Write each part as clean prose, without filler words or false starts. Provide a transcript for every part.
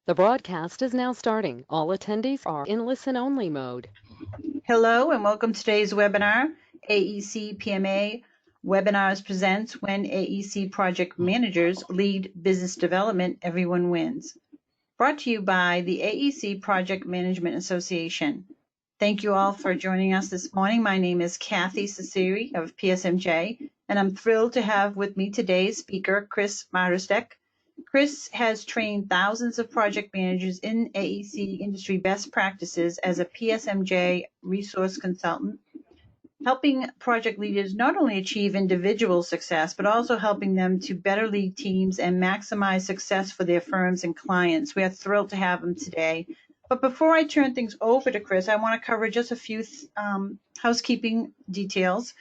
The broadcast is now starting. All attendees are in listen-only mode. Hello and welcome to today's webinar, AECPMA Webinars Presents When AEC Project Managers Lead Business Development, Everyone Wins. Brought to you by the AEC Project Management Association. Thank you all for joining us this morning. My name is Kathy Cesari of PSMJ, and I'm thrilled to have with me today's speaker, Chris Martersteck. Chris has trained thousands of project managers in AEC industry best practices as a PSMJ resource consultant, helping project leaders not only achieve individual success, but also helping them to better lead teams and maximize success for their firms and clients. We are thrilled to have him today. But before I turn things over to Chris, I want to cover just a few housekeeping details.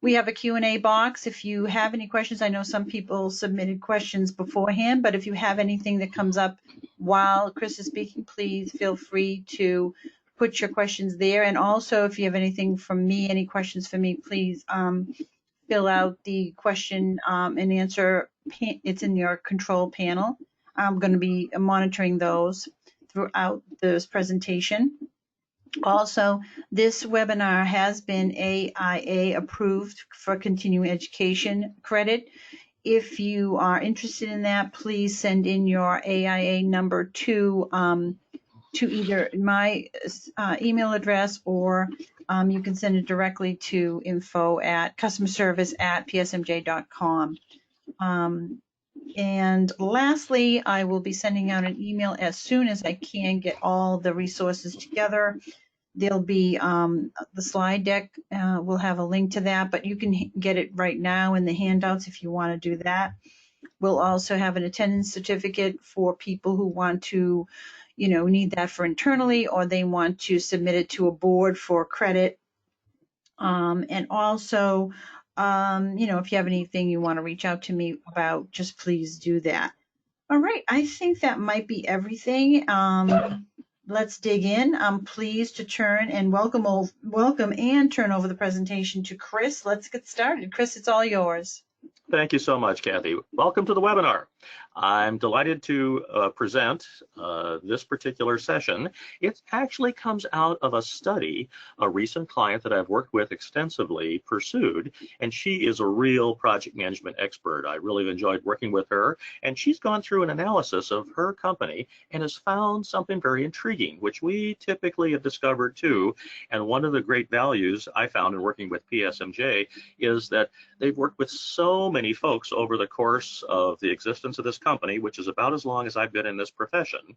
We have a Q&A box. If you have any questions, I know some people submitted questions beforehand, but if you have anything that comes up while Chris is speaking, please feel free to put your questions there. And also, if you have anything from me, any questions for me, please fill out the question and answer. It's in your control panel. I'm going to be monitoring those throughout this presentation. Also, this webinar has been AIA approved for continuing education credit. If you are interested in that, please send in your AIA number to either my email address, or you can send it directly to info@customerservice@psmj.com. And lastly, I will be sending out an email as soon as I can get all the resources together. There'll be the slide deck. We'll have a link to that, but you can get it right now in the handouts if you want to do that. We'll also have an attendance certificate for people who want to, need that for internally, or they want to submit it to a board for credit. And also, if you have anything you want to reach out to me about, just please do that. All right, I think that might be everything. Let's dig in. I'm pleased to turn and welcome and turn over the presentation to Chris. Let's get started. Chris, it's all yours. Thank you so much, Kathy. Welcome to the webinar. I'm delighted to present this particular session. It actually comes out of a study a recent client that I've worked with extensively pursued, and she is a real project management expert. I really enjoyed working with her, and she's gone through an analysis of her company and has found something very intriguing, which we typically have discovered too. And one of the great values I found in working with PSMJ is that they've worked with so many folks over the course of the existence of this company, which is about as long as I've been in this profession,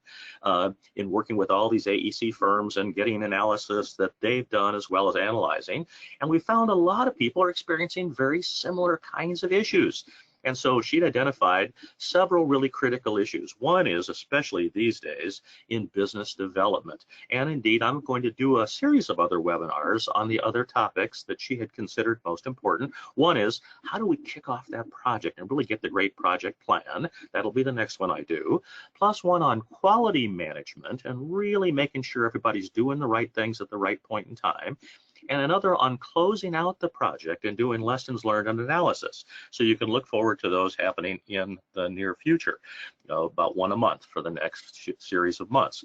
in working with all these AEC firms and getting analysis that they've done as well as analyzing. And we found a lot of people are experiencing very similar kinds of issues. And so she'd identified several really critical issues. One is, especially these days, in business development. And indeed, I'm going to do a series of other webinars on the other topics that she had considered most important. One is, how do we kick off that project and really get the great project plan? That'll be the next one I do. Plus one on quality management and really making sure everybody's doing the right things at the right point in time. And another on closing out the project and doing lessons learned and analysis. So you can look forward to those happening in the near future, about one a month for the next series of months.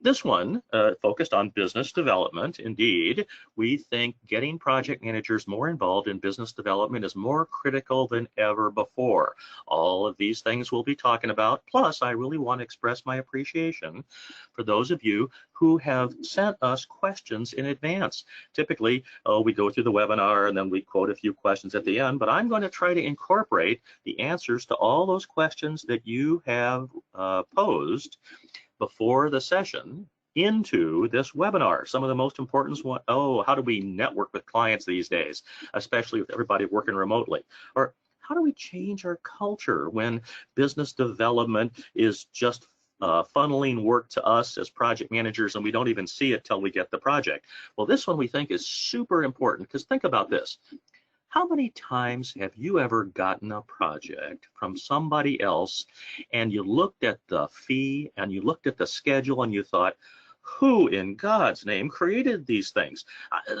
This one focused on business development. Indeed, we think getting project managers more involved in business development is more critical than ever before. All of these things we'll be talking about. Plus, I really want to express my appreciation for those of you who have sent us questions in advance. Typically, we go through the webinar and then we quote a few questions at the end, but I'm going to try to incorporate the answers to all those questions that you have posed before the session into this webinar. Some of the most important ones, how do we network with clients these days, especially with everybody working remotely? Or how do we change our culture when business development is just funneling work to us as project managers and we don't even see it till we get the project? Well, this one we think is super important, because think about this. How many times have you ever gotten a project from somebody else and you looked at the fee and you looked at the schedule and you thought, who in God's name created these things?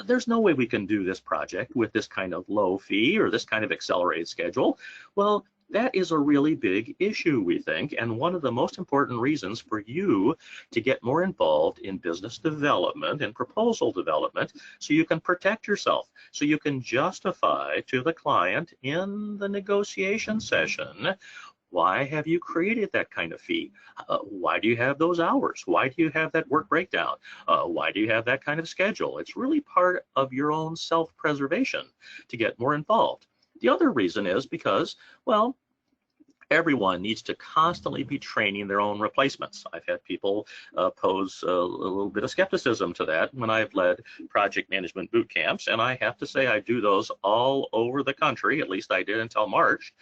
There's no way we can do this project with this kind of low fee or this kind of accelerated schedule. Well, That is a really big issue, we think, and one of the most important reasons for you to get more involved in business development and proposal development, so you can protect yourself, so you can justify to the client in the negotiation session, why have you created that kind of fee? Why do you have those hours? Why do you have that work breakdown? Why do you have that kind of schedule? It's really part of your own self-preservation to get more involved. The other reason is because, well, everyone needs to constantly be training their own replacements. I've had people pose a little bit of skepticism to that when I've led project management boot camps, and I have to say I do those all over the country. At least I did until March.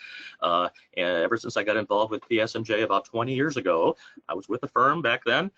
And ever since I got involved with PSMJ about 20 years ago, I was with a firm back then.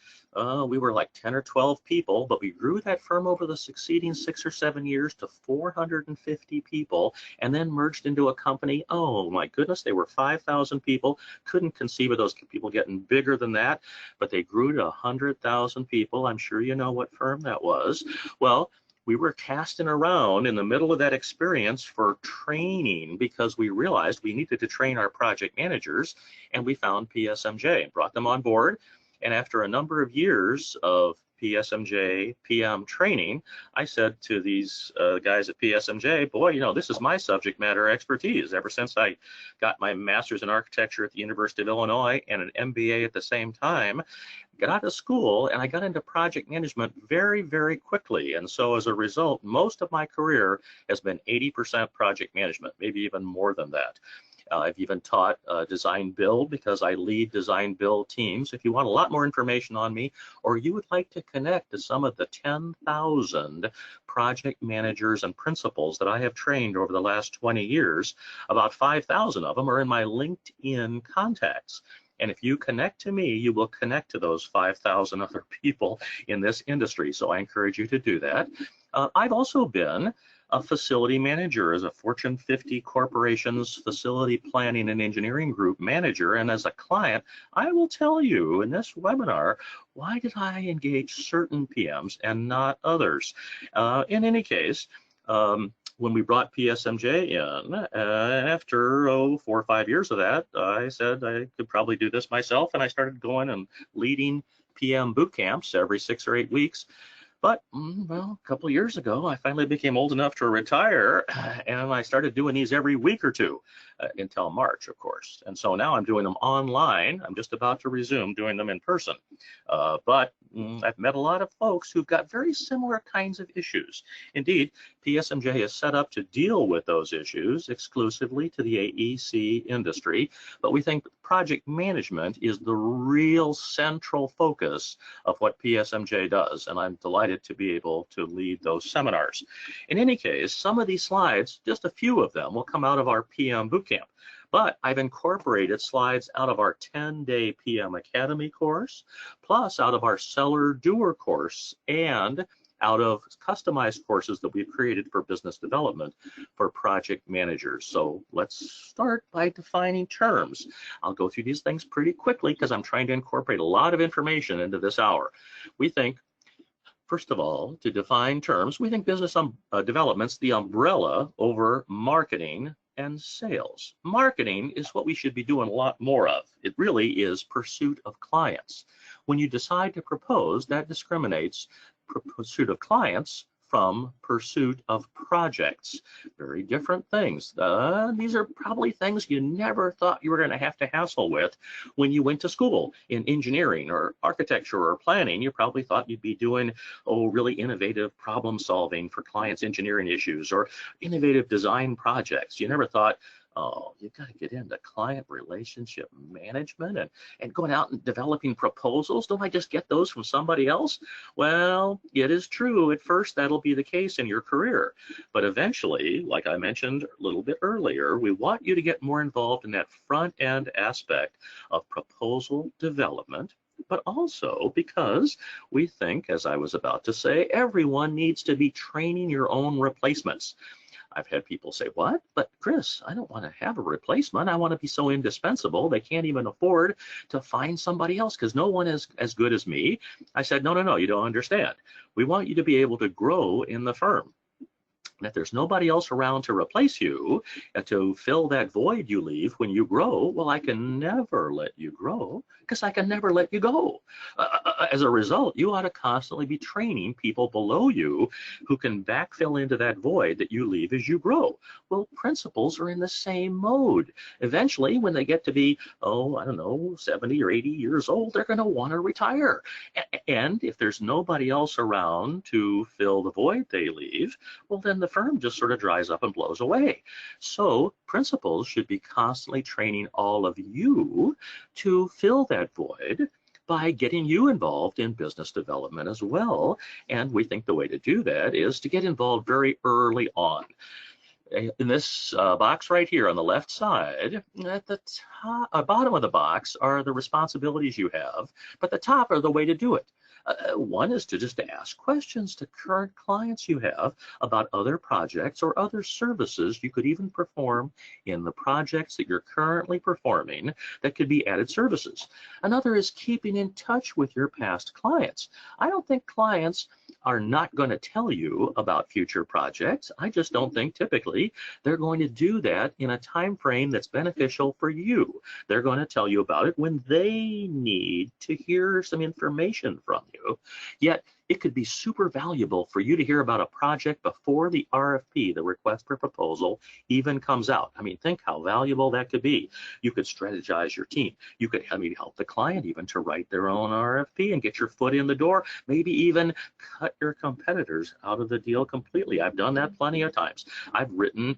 We were like 10 or 12 people, but we grew that firm over the succeeding 6 or 7 years to 450 people, and then merged into a company. Oh my goodness, they were 5,000 people. Couldn't conceive of those people getting bigger than that, but they grew to 100,000 people. I'm sure you know what firm that was. Well, we were casting around in the middle of that experience for training because we realized we needed to train our project managers, and we found PSMJ, brought them on board. And after a number of years of PSMJ PM training, I said to these guys at PSMJ, boy, you know, this is my subject matter expertise. Ever since I got my master's in architecture at the University of Illinois and an MBA at the same time, got out of school and I got into project management very, very quickly. And so as a result, most of my career has been 80% project management, maybe even more than that. I've even taught design build because I lead design build teams. If you want a lot more information on me, or you would like to connect to some of the 10,000 project managers and principals that I have trained over the last 20 years, about 5,000 of them are in my LinkedIn contacts. And if you connect to me, you will connect to those 5,000 other people in this industry. So I encourage you to do that. I've also been a facility manager as a Fortune 50 corporation's facility planning and engineering group manager. And as a client, I will tell you in this webinar, why did I engage certain PMs and not others? In any case, when we brought PSMJ in, after 4 or 5 years of that, I said I could probably do this myself, and I started going and leading PM boot camps every 6 or 8 weeks. But, well, a couple of years ago, I finally became old enough to retire, and I started doing these every week or two until March, of course. And so now I'm doing them online. I'm just about to resume doing them in person. But I've met a lot of folks who've got very similar kinds of issues. Indeed, PSMJ is set up to deal with those issues exclusively to the AEC industry, but we think project management is the real central focus of what PSMJ does, and I'm delighted to be able to lead those seminars. In any case, some of these slides, just a few of them, will come out of our PM Bootcamp. But I've incorporated slides out of our 10-day PM Academy course, plus out of our Seller Doer course, and out of customized courses that we've created for business development for project managers. So let's start by defining terms. I'll go through these things pretty quickly because I'm trying to incorporate a lot of information into this hour. We think, first of all, to define terms, we think business development's the umbrella over marketing and sales. Marketing is what we should be doing a lot more of. It really is pursuit of clients. When you decide to propose, that discriminates pursuit of clients from pursuit of projects. Very different things. These are probably things you never thought you were going to have to hassle with when you went to school in engineering or architecture or planning. You probably thought you'd be doing, really innovative problem solving for clients' engineering issues or innovative design projects. You never thought, you've got to get into client relationship management and going out and developing proposals. Don't I just get those from somebody else? Well, it is true. At first, that'll be the case in your career. But eventually, like I mentioned a little bit earlier, we want you to get more involved in that front end aspect of proposal development, but also because we think, as I was about to say, everyone needs to be training your own replacements. I've had people say, what? But Chris, I don't want to have a replacement. I want to be so indispensable they can't even afford to find somebody else because no one is as good as me. I said, no, you don't understand. We want you to be able to grow in the firm. And if there's nobody else around to replace you, to fill that void you leave when you grow, well, I can never let you grow because I can never let you go. As a result, you ought to constantly be training people below you who can backfill into that void that you leave as you grow. Well, principals are in the same mode. Eventually, when they get to be, oh, I don't know, 70 or 80 years old, they're going to want to retire. And if there's nobody else around to fill the void they leave, well, then the firm just sort of dries up and blows away. So principals should be constantly training all of you to fill that void by getting you involved in business development as well. And we think the way to do that is to get involved very early on. In this box right here on the left side, at the top, bottom of the box are the responsibilities you have, but the top are the way to do it. One is to just ask questions to current clients you have about other projects or other services you could even perform in the projects that you're currently performing that could be added services. Another is keeping in touch with your past clients. I don't think clients are not going to tell you about future projects. I just don't think typically they're going to do that in a time frame that's beneficial for you. They're going to tell you about it when they need to hear some information from you. Yet it could be super valuable for you to hear about a project before the RFP, the request for proposal, even comes out. I mean, think how valuable that could be. You could strategize your team. You could help the client even to write their own RFP and get your foot in the door, maybe even cut your competitors out of the deal completely. I've done that plenty of times. I've written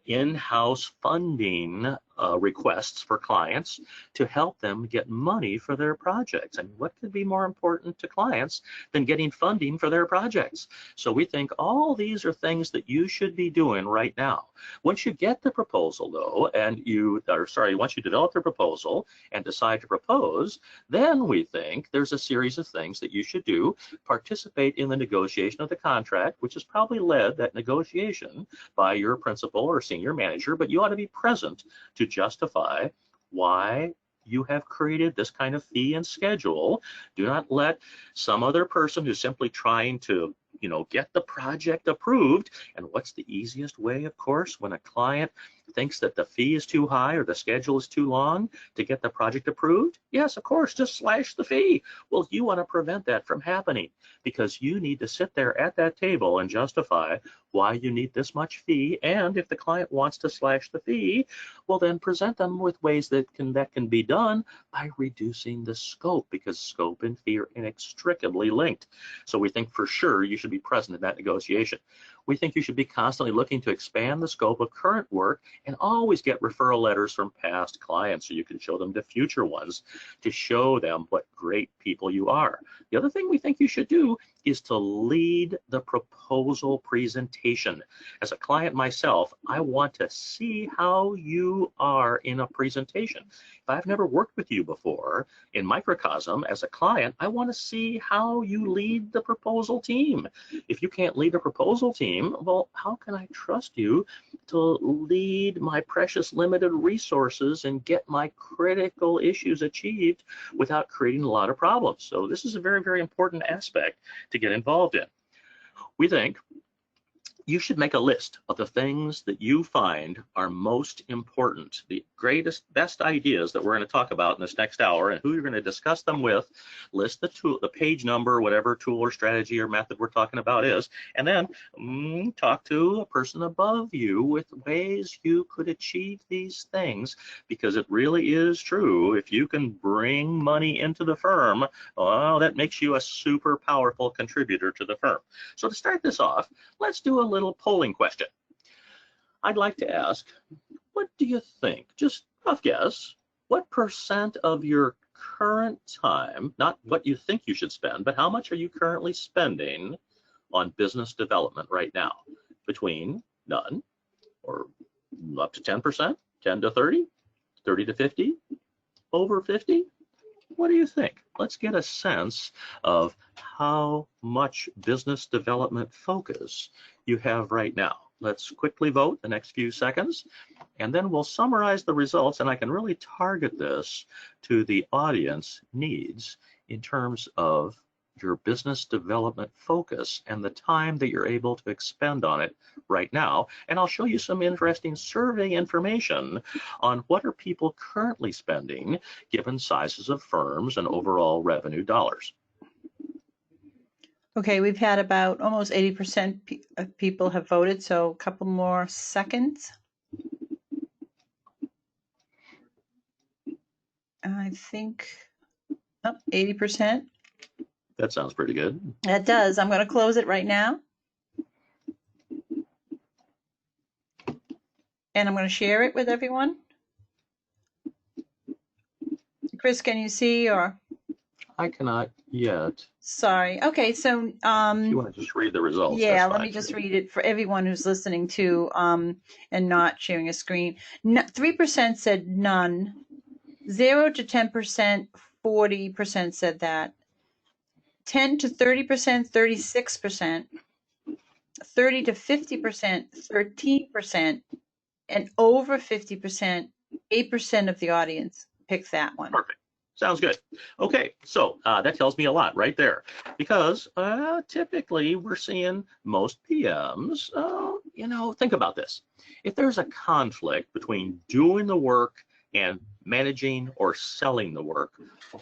in-house funding requests for clients to help them get money for their projects. I mean, what could be more important to clients than getting funding for their projects? So we think all these are things that you should be doing right now. Once you get the proposal though, once you develop the proposal and decide to propose, then we think there's a series of things that you should do. Participate in the negotiation of the contract, which is probably led, that negotiation, by your principal or senior manager, but you ought to be present to justify why you have created this kind of fee and schedule. Do not let some other person who's simply trying to get the project approved. And what's the easiest way, of course, when a client thinks that the fee is too high or the schedule is too long to get the project approved? Yes, of course, just slash the fee. Well, you want to prevent that from happening because you need to sit there at that table and justify why you need this much fee. And if the client wants to slash the fee, well, then present them with ways that can be done by reducing the scope, because scope and fee are inextricably linked. So we think for sure you should be present in that negotiation. We think you should be constantly looking to expand the scope of current work and always get referral letters from past clients so you can show them to future ones to show them what great people you are. The other thing we think you should do is to lead the proposal presentation. As a client myself, I want to see how you are in a presentation. If I've never worked with you before in microcosm as a client, I want to see how you lead the proposal team. If you can't lead a proposal team, well, how can I trust you to lead my precious limited resources and get my critical issues achieved without creating a lot of problems? So this is a very, very important aspect to get involved in. We think you should make a list of the things that you find are most important, the greatest, best ideas that we're going to talk about in this next hour and who you're going to discuss them with. List the tool, the page number, whatever tool or strategy or method we're talking about is, and then talk to a person above you with ways you could achieve these things, because it really is true. If you can bring money into the firm, well, that makes you a super powerful contributor to the firm. So to start this off, let's do a little polling question. I'd like to ask, what do you think, just rough guess, what % of your current time, not what you think you should spend, but how much are you currently spending on business development right now? Between none or up to 10%, 10 to 30, 30 to 50, over 50? What do you think? Let's get a sense of how much business development focus you have right now. Let's quickly vote the next few seconds, and then we'll summarize the results, and I can really target this to the audience needs in terms of your business development focus and the time that you're able to expend on it right now. And I'll show you some interesting survey information on what are people currently spending given sizes of firms and overall revenue dollars. Okay, we've had about almost 80% of people have voted, so a couple more seconds. I think 80%. That sounds pretty good. That does. I'm going to close it right now. And I'm going to share it with everyone. Chris, can you see or? I cannot yet. Sorry. Okay, so If you want to just read the results. yeah, let me just read it for everyone who's listening to and not sharing a screen. 3% said none. 0 to 10%, 40% said that. 10 to 30%, 36%. 30 to 50%, 13%. And over 50%, 8% of the audience picked that one. Perfect. Sounds good. Okay, so that tells me a lot right there, because typically we're seeing most PMs, think about this. If there's a conflict between doing the work and managing or selling the work,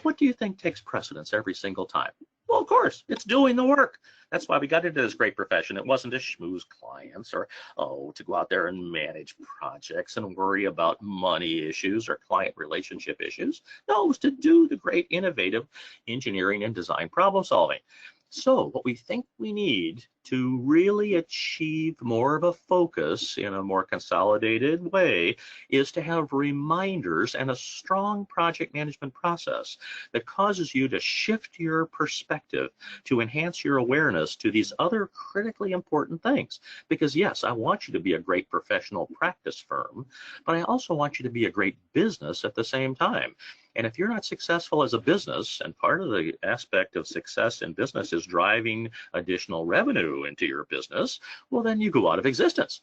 what do you think takes precedence every single time? Well, of course, it's doing the work. That's why we got into this great profession. It wasn't to schmooze clients or, to go out there and manage projects and worry about money issues or client relationship issues. No, it was to do the great innovative engineering and design problem solving. So what we think we need to really achieve more of a focus in a more consolidated way is to have reminders and a strong project management process that causes you to shift your perspective to enhance your awareness to these other critically important things. Because yes, I want you to be a great professional practice firm, but I also want you to be a great business at the same time. And if you're not successful as a business, and part of the aspect of success in business is driving additional revenue into your business, well, then you go out of existence.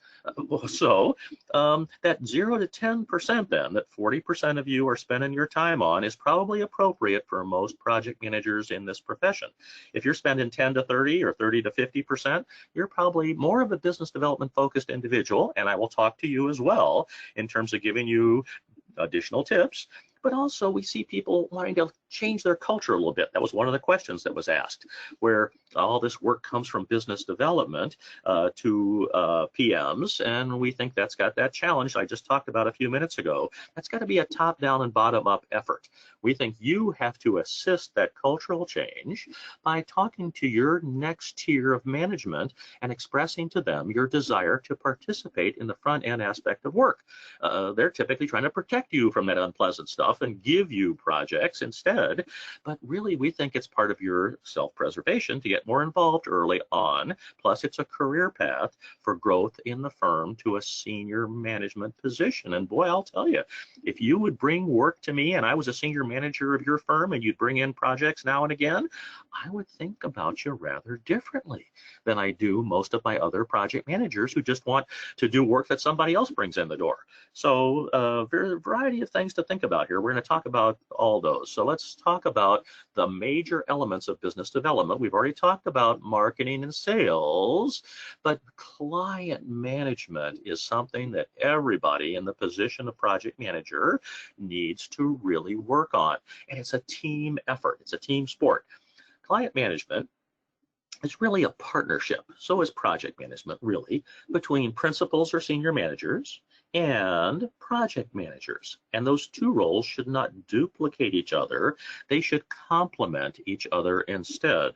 So that 0 to 10% then, that 40% of you are spending your time on, is probably appropriate for most project managers in this profession. If you're spending 10 to 30 or 30 to 50%, you're probably more of a business development focused individual, and I will talk to you as well in terms of giving you additional tips. But also we see people wanting to change their culture a little bit. That was one of the questions that was asked, where all this work comes from business development to PMs, and we think that's got that challenge I just talked about a few minutes ago. That's got to be a top-down and bottom-up effort. We think you have to assist that cultural change by talking to your next tier of management and expressing to them your desire to participate in the front-end aspect of work. They're typically trying to protect you from that unpleasant stuff and give you projects instead, but really we think it's part of your self-preservation to get more involved early on. Plus it's a career path for growth in the firm to a senior management position. And boy, I'll tell you, if you would bring work to me and I was a senior manager of your firm and you'd bring in projects now and again, I would think about you rather differently than I do most of my other project managers who just want to do work that somebody else brings in the door. So there's a variety of things to think about here. We're going to talk about all those. So let's talk about the major elements of business development. We've already talked about marketing and sales, but client management is something that everybody in the position of project manager needs to really work on. And it's a team effort. It's a team sport. Client management is really a partnership. So is project management, really, between principals or senior managers and project managers. And those two roles should not duplicate each other. They should complement each other instead.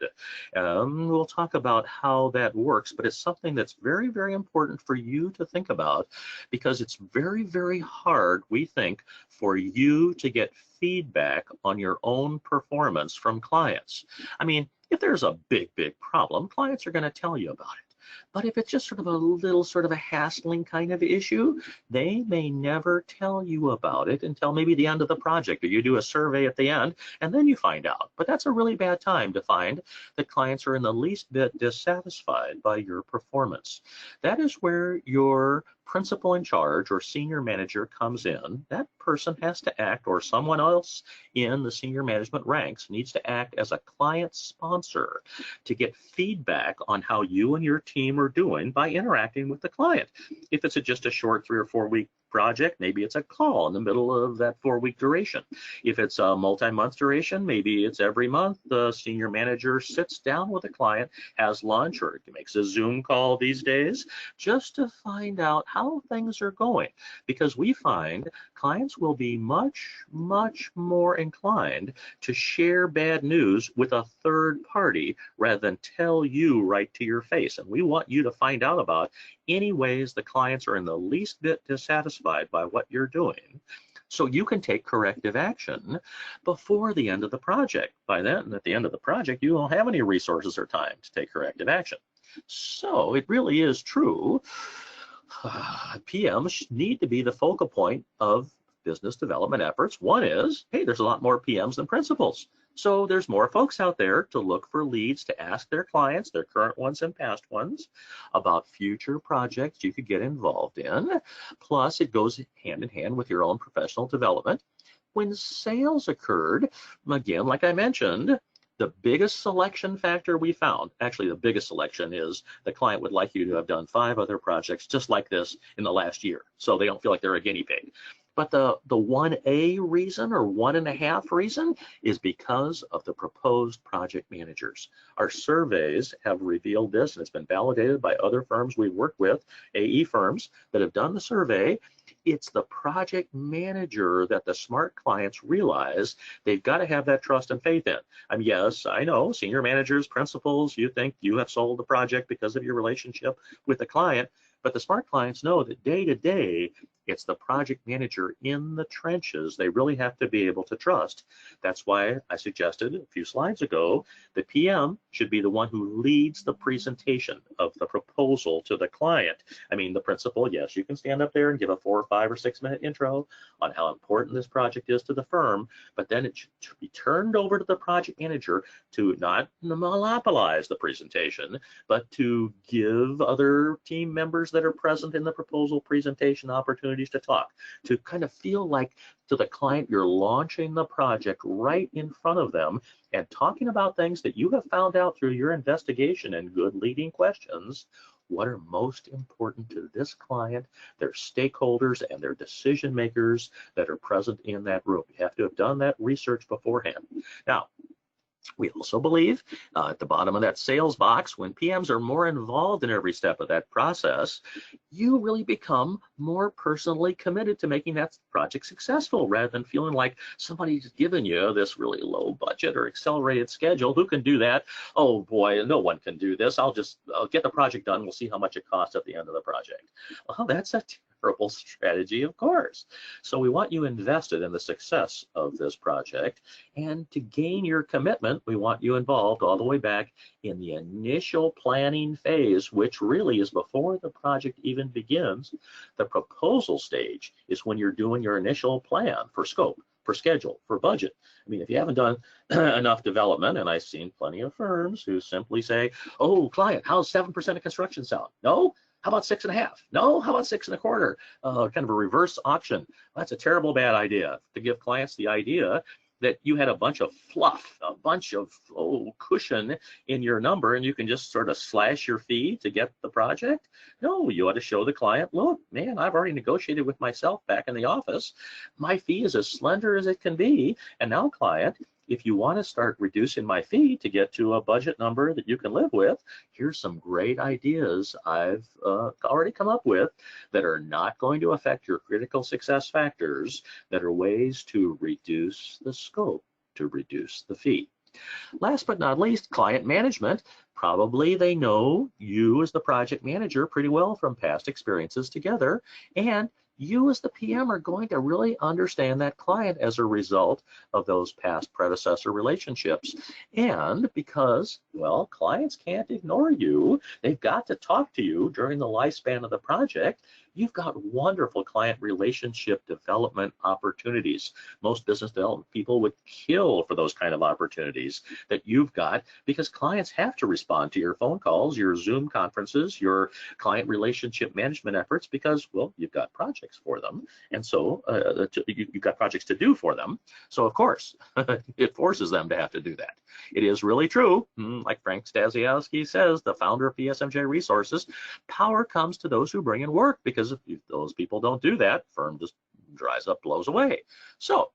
We'll talk about how that works, but it's something that's very, very important for you to think about, because it's very, very hard, we think, for you to get feedback on your own performance from clients. I mean, if there's a big, big problem, clients are going to tell you about it. But if it's just sort of a little sort of a hassling kind of issue, they may never tell you about it until maybe the end of the project, or you do a survey at the end and then you find out. But that's a really bad time to find that clients are in the least bit dissatisfied by your performance. That is where your principal in charge or senior manager comes in, that person has to act, or someone else in the senior management ranks needs to act as a client sponsor to get feedback on how you and your team are doing by interacting with the client. If it's just a short 3 or 4 week project, maybe it's a call in the middle of that 4-week duration. If it's a multi-month duration, maybe it's every month the senior manager sits down with a client, has lunch, or makes a Zoom call these days, just to find out how things are going. Because we find clients will be much, much more inclined to share bad news with a third party rather than tell you right to your face. And we want you to find out about any ways the clients are in the least bit dissatisfied by what you're doing, so you can take corrective action before the end of the project. By then, at the end of the project, you won't have any resources or time to take corrective action. So it really is true. PMs need to be the focal point of business development efforts. One is, hey, there's a lot more PMs than principals. So there's more folks out there to look for leads to ask their clients, their current ones and past ones, about future projects you could get involved in. Plus, it goes hand in hand with your own professional development. When sales occurred, again, like I mentioned, the biggest selection factor we found, actually the biggest selection, is the client would like you to have done 5 other projects just like this in the last year, so they don't feel like they're a guinea pig. But the 1A reason, or 1.5 reason, is because of the proposed project managers. Our surveys have revealed this, and it's been validated by other firms we've worked with, AE firms, that have done the survey. It's the project manager that the smart clients realize they've got to have that trust and faith in. I mean, yes, I know, senior managers, principals, you think you have sold the project because of your relationship with the client, but the smart clients know that day to day, it's the project manager in the trenches they really have to be able to trust. That's why I suggested a few slides ago, the PM should be the one who leads the presentation of the proposal to the client. I mean, the principal, yes, you can stand up there and give a 4 or 5 or 6 minute intro on how important this project is to the firm, but then it should be turned over to the project manager to not monopolize the presentation, but to give other team members that are present in the proposal presentation opportunities to talk, to kind of feel like to the client you're launching the project right in front of them and talking about things that you have found out through your investigation and good leading questions. What are most important to this client, their stakeholders, and their decision makers that are present in that room? You have to have done that research beforehand. Now, we also believe at the bottom of that sales box, when PMs are more involved in every step of that process, you really become more personally committed to making that project successful, rather than feeling like somebody's given you this really low budget or accelerated schedule. Who can do that? Oh boy, no one can do this. I'll get the project done. We'll see how much it costs at the end of the project. Well, that's a terrible strategy, of course. So we want you invested in the success of this project, and to gain your commitment, we want you involved all the way back in the initial planning phase, which really is before the project even begins. The proposal stage is when you're doing your initial plan for scope, for schedule, for budget. I mean, if you haven't done enough development, and I've seen plenty of firms who simply say, oh, client, how's 7% of construction sound? No? How about 6.5? No, how about 6.25? Kind of a reverse auction. That's a terrible bad idea, to give clients the idea that you had a bunch of fluff, a bunch of cushion in your number, and you can just sort of slash your fee to get the project. No, you ought to show the client, look, man, I've already negotiated with myself back in the office. My fee is as slender as it can be, and now, client, if you want to start reducing my fee to get to a budget number that you can live with, here's some great ideas I've already come up with that are not going to affect your critical success factors, that are ways to reduce the scope, to reduce the fee. Last but not least, client management. Probably they know you as the project manager pretty well from past experiences together, and you as the PM are going to really understand that client as a result of those past predecessor relationships. And because, well, clients can't ignore you, they've got to talk to you during the lifespan of the project. You've got wonderful client relationship development opportunities. Most business development people would kill for those kind of opportunities that you've got, because clients have to respond to your phone calls, your Zoom conferences, your client relationship management efforts, because, well, you've got projects for them. And so you've got projects to do for them. So of course, it forces them to have to do that. It is really true, like Frank Stasiowski says, the founder of PSMJ Resources, power comes to those who bring in work, because if those people don't do that, firm just dries up, blows away. So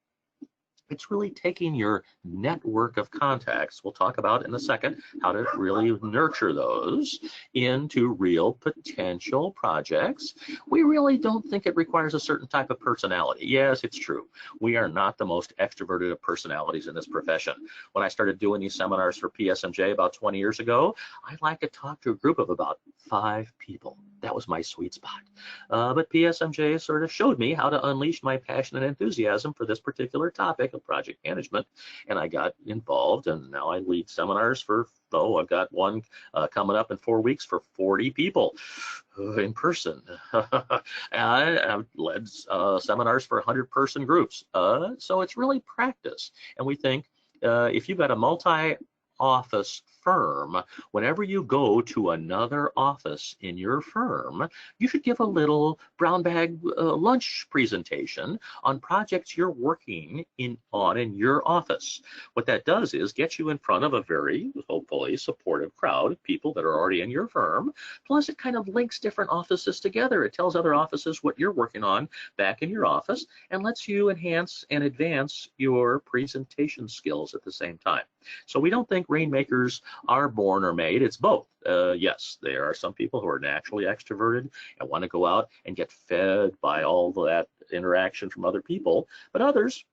it's really taking your network of contacts, we'll talk about in a second how to really nurture those into real potential projects. We really don't think it requires a certain type of personality. Yes, it's true. We are not the most extroverted of personalities in this profession. When I started doing these seminars for PSMJ about 20 years ago, I like to talk to a group of about 5 people. That was my sweet spot. But PSMJ sort of showed me how to unleash my passion and enthusiasm for this particular topic of project management, and I got involved, and now I lead seminars for, I've got one coming up in 4 weeks for 40 people in person. I've led seminars for 100-person groups. So it's really practice. And we think if you've got a multi-office firm, whenever you go to another office in your firm, you should give a little brown bag lunch presentation on projects you're working on in your office. What that does is get you in front of a very, hopefully, supportive crowd of people that are already in your firm. Plus, it kind of links different offices together. It tells other offices what you're working on back in your office and lets you enhance and advance your presentation skills at the same time. So we don't think rainmakers are born or made. It's both. Yes, there are some people who are naturally extroverted and want to go out and get fed by all that interaction from other people, but others,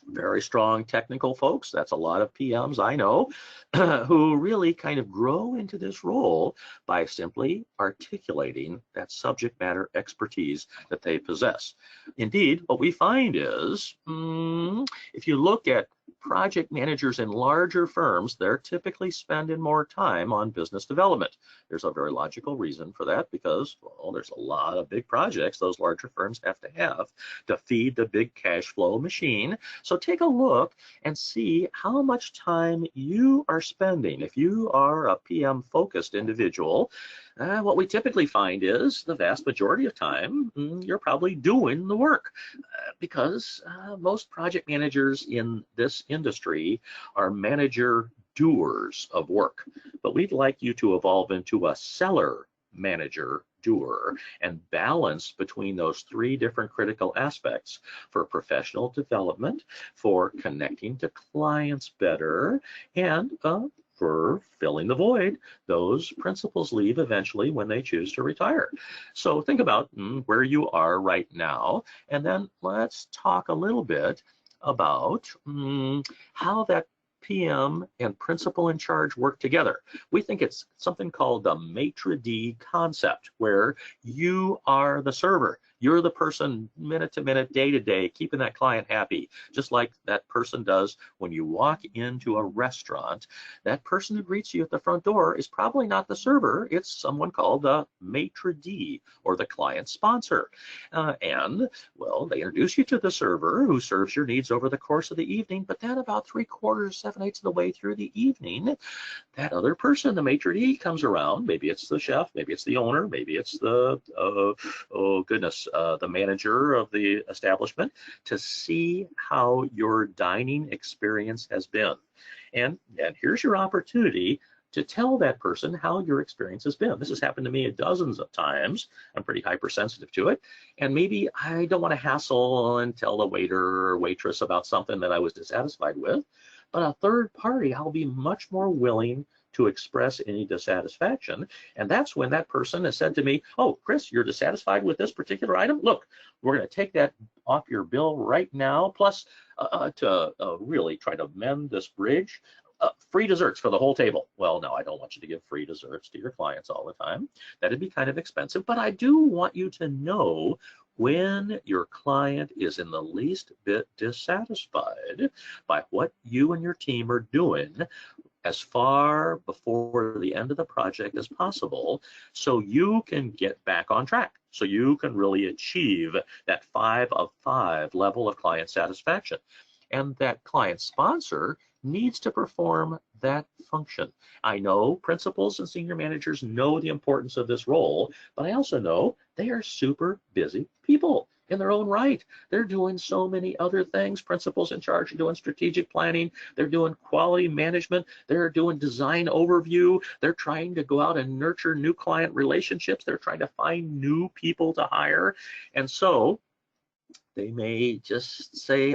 very strong technical folks, that's a lot of PMs I know, who really kind of grow into this role by simply articulating that subject matter expertise that they possess. Indeed, what we find is, if you look at project managers in larger firms, they're typically spending more time on business development. There's a very logical reason for that, because, well, there's a lot of big projects those larger firms have to feed the big cash flow machine. So take a look and see how much time you are spending. If you are a PM focused individual, what we typically find is the vast majority of time you're probably doing the work, because most project managers in this industry are manager doers of work. But we'd like you to evolve into a seller manager doer and balance between those 3 different critical aspects for professional development, for connecting to clients better, and for filling the void those principals leave eventually when they choose to retire. So think about where you are right now, and then let's talk a little bit about how that PM and principal in charge work together. We think it's something called the maitre d' concept, where you are the server. You're the person minute to minute, day to day, keeping that client happy, just like that person does when you walk into a restaurant. That person who greets you at the front door is probably not the server. It's someone called the maitre d', or the client sponsor. And, well, they introduce you to the server who serves your needs over the course of the evening, but then about 3/4, 7/8 of the way through the evening, that other person, the maitre d', comes around. Maybe it's the chef, maybe it's the owner, maybe it's the, the manager of the establishment, to see how your dining experience has been. And here's your opportunity to tell that person how your experience has been. This has happened to me dozens of times. I'm pretty hypersensitive to it. And maybe I don't want to hassle and tell the waiter or waitress about something that I was dissatisfied with, but a third party, I'll be much more willing to express any dissatisfaction. And that's when that person has said to me, oh, Chris, you're dissatisfied with this particular item? Look, we're going to take that off your bill right now. Plus, to really try to mend this bridge, free desserts for the whole table. Well, no, I don't want you to give free desserts to your clients all the time. That'd be kind of expensive, but I do want you to know When your client is in the least bit dissatisfied by what you and your team are doing as far before the end of the project as possible, so you can get back on track, so you can really achieve that 5 of 5 level of client satisfaction. And that client sponsor needs to perform that function. I know principals and senior managers know the importance of this role, but I also know they are super busy people in their own right. They're doing so many other things. Principals in charge are doing strategic planning. They're doing quality management. They're doing design overview. They're trying to go out and nurture new client relationships. They're trying to find new people to hire. And so they may just say,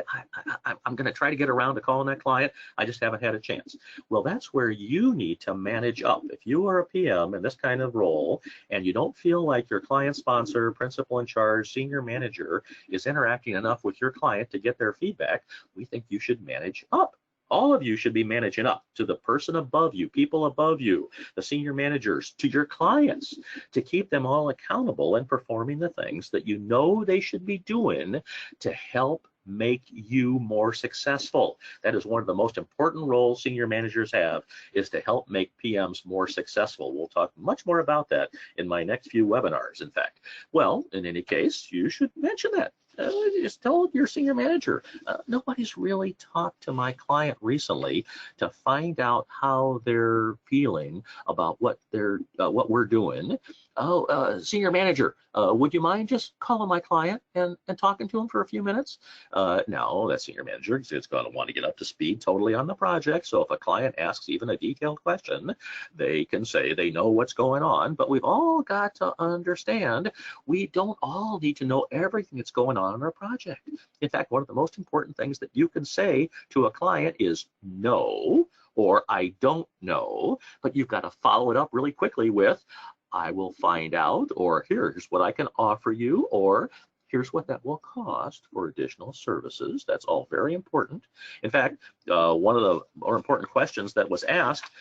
I'm going to try to get around to calling that client. I just haven't had a chance. Well, that's where you need to manage up. If you are a PM in this kind of role and you don't feel like your client sponsor, principal in charge, senior manager is interacting enough with your client to get their feedback, we think you should manage up. All of you should be managing up to the person above you, people above you, the senior managers, to your clients, to keep them all accountable and performing the things that you know they should be doing to help make you more successful. That is one of the most important roles senior managers have, is to help make PMs more successful. We'll talk much more about that in my next few webinars, in fact. Well, in any case, you should mention that. Just tell your senior manager, nobody's really talked to my client recently to find out how they're feeling about what we're doing. Oh, senior manager, would you mind just calling my client and talking to him for a few minutes? No, that senior manager is going to want to get up to speed totally on the project. So if a client asks even a detailed question, they can say they know what's going on. But we've all got to understand we don't all need to know everything that's going on in our project. In fact, one of the most important things that you can say to a client is no, or I don't know, but you've got to follow it up really quickly with, I will find out, or here's what I can offer you, or here's what that will cost for additional services. That's all very important. In fact, one of the more important questions that was asked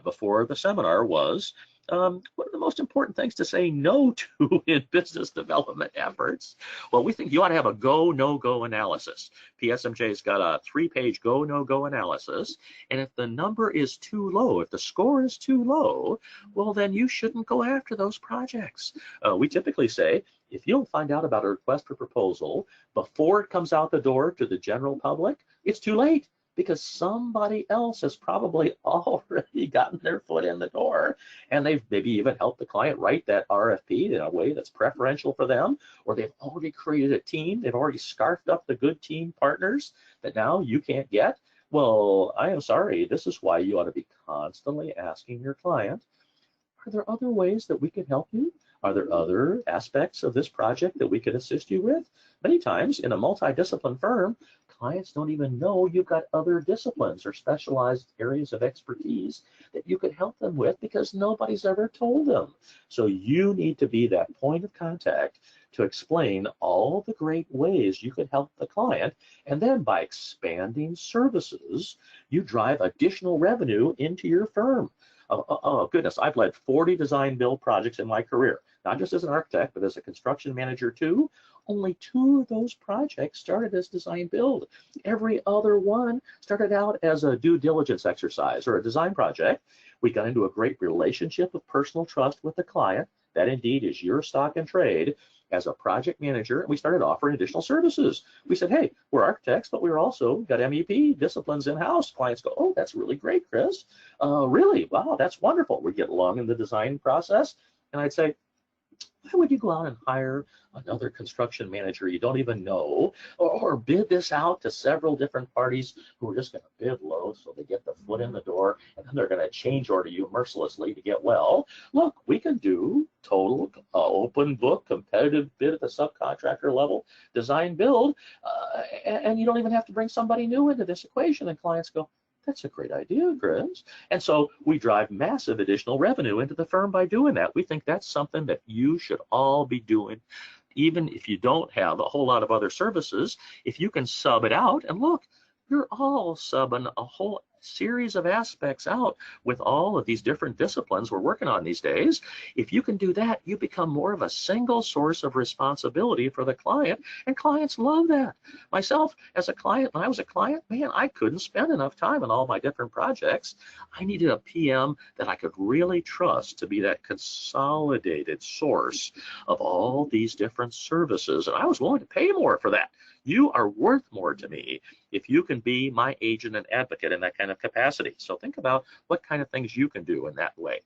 before the seminar was, what are the most important things to say no to in business development efforts? Well, we think you ought to have a go, no-go analysis. PSMJ's got a 3-page go, no-go analysis. And if the number is too low, if the score is too low, well, then you shouldn't go after those projects. We typically say, if you don't find out about a request for proposal before it comes out the door to the general public, it's too late, because somebody else has probably already gotten their foot in the door, and they've maybe even helped the client write that RFP in a way that's preferential for them, or they've already created a team, they've already scarfed up the good team partners that now you can't get. Well, I am sorry, this is why you ought to be constantly asking your client, are there other ways that we can help you? Are there other aspects of this project that we could assist you with? Many times in a multidiscipline firm, clients don't even know you've got other disciplines or specialized areas of expertise that you could help them with because nobody's ever told them. So you need to be that point of contact to explain all the great ways you could help the client. And then by expanding services, you drive additional revenue into your firm. Oh, goodness, I've led 40 design build projects in my career, not just as an architect, but as a construction manager too. Only 2 of those projects started as design build. Every other one started out as a due diligence exercise or a design project. We got into a great relationship of personal trust with the client. That indeed is your stock and trade as a project manager, and we started offering additional services. We said, hey, we're architects, but we're also got MEP disciplines in-house. Clients go, oh, that's really great, Chris. Really? Wow, that's wonderful. We get along in the design process, and I'd say, why would you go out and hire another construction manager you don't even know, or bid this out to several different parties who are just going to bid low so they get the foot in the door, and then they're going to change order you mercilessly to get well? Look, we can do total open book competitive bid at the subcontractor level, design build, and you don't even have to bring somebody new into this equation. And clients go, that's a great idea, Chris. And so we drive massive additional revenue into the firm by doing that. We think that's something that you should all be doing, even if you don't have a whole lot of other services. If you can sub it out, and look, you're all subbing a whole series of aspects out with all of these different disciplines we're working on these days. If you can do that, you become more of a single source of responsibility for the client, and clients love that. Myself, as a client, when I was a client, man, I couldn't spend enough time on all my different projects. I needed a PM that I could really trust to be that consolidated source of all these different services, and I was willing to pay more for that. You are worth more to me if you can be my agent and advocate in that kind of capacity. So think about what kind of things you can do in that way.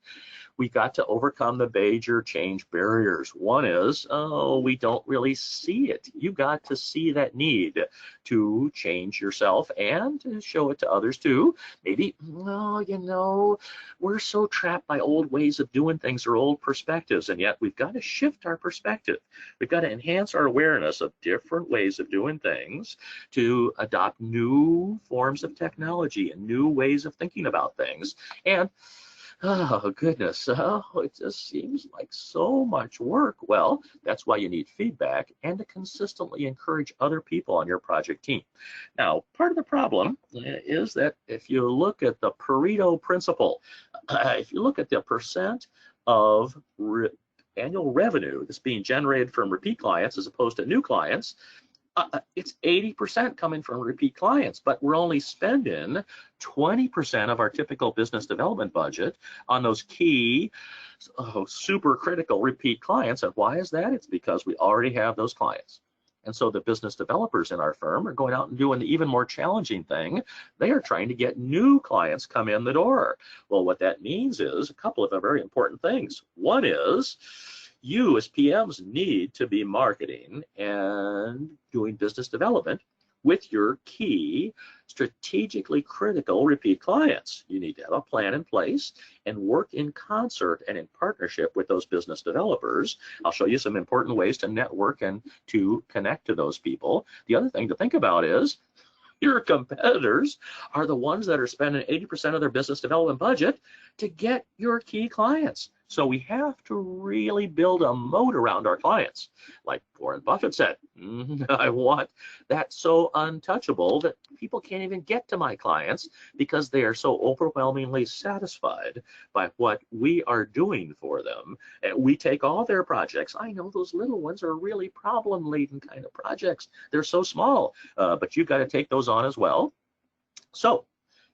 We got to overcome the major change barriers. One is, oh, we don't really see it. You got to see that need to change yourself and to show it to others too. Maybe, no, you know, we're so trapped by old ways of doing things or old perspectives, and yet we've got to shift our perspective. We've got to enhance our awareness of different ways of doing things to adopt new forms of technology and new ways of thinking about things. And oh, goodness, oh, it just seems like so much work. Well, that's why you need feedback and to consistently encourage other people on your project team. Now, part of the problem is that if you look at the Pareto principle, if you look at the percent of annual revenue that's being generated from repeat clients as opposed to new clients, it's 80% coming from repeat clients, but we're only spending 20% of our typical business development budget on those key, super critical repeat clients. And why is that? It's because we already have those clients. And so the business developers in our firm are going out and doing the even more challenging thing. They are trying to get new clients come in the door. Well, what that means is a couple of very important things. One is, you as PMs need to be marketing and doing business development with your key strategically critical repeat clients. You need to have a plan in place and work in concert and in partnership with those business developers. I'll show you some important ways to network and to connect to those people. The other thing to think about is your competitors are the ones that are spending 80% of their business development budget to get your key clients. So we have to really build a moat around our clients. Like Warren Buffett said, I want that so untouchable that people can't even get to my clients because they are so overwhelmingly satisfied by what we are doing for them. And we take all their projects. I know those little ones are really problem-laden kind of projects. They're so small, but you've got to take those on as well. So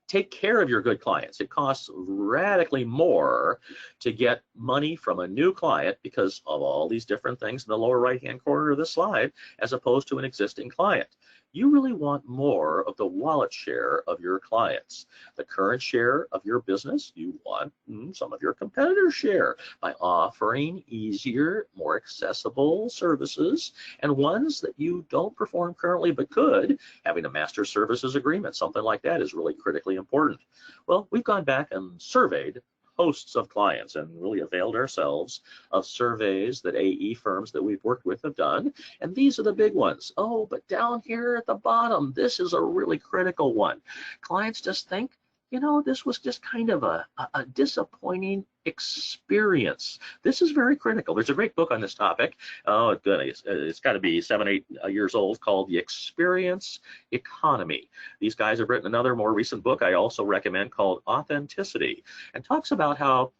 take care of your good clients. It costs radically more to get money from a new client because of all these different things in the lower right-hand corner of the slide, as opposed to an existing client. You really want more of the wallet share of your clients. The current share of your business, you want some of your competitors' share by offering easier, more accessible services, and ones that you don't perform currently but could. Having a master services agreement, something like that, is really critically important. Well, we've gone back and surveyed hosts of clients and really availed ourselves of surveys that AE firms that we've worked with have done. And these are the big ones. Oh, but down here at the bottom, this is a really critical one. Clients just think, you know, this was just kind of a disappointing experience. This is very critical. There's a great book on this topic. Oh, goodness, it's got to be 7, 8 years old, called The Experience Economy. These guys have written another more recent book I also recommend called Authenticity, and talks about how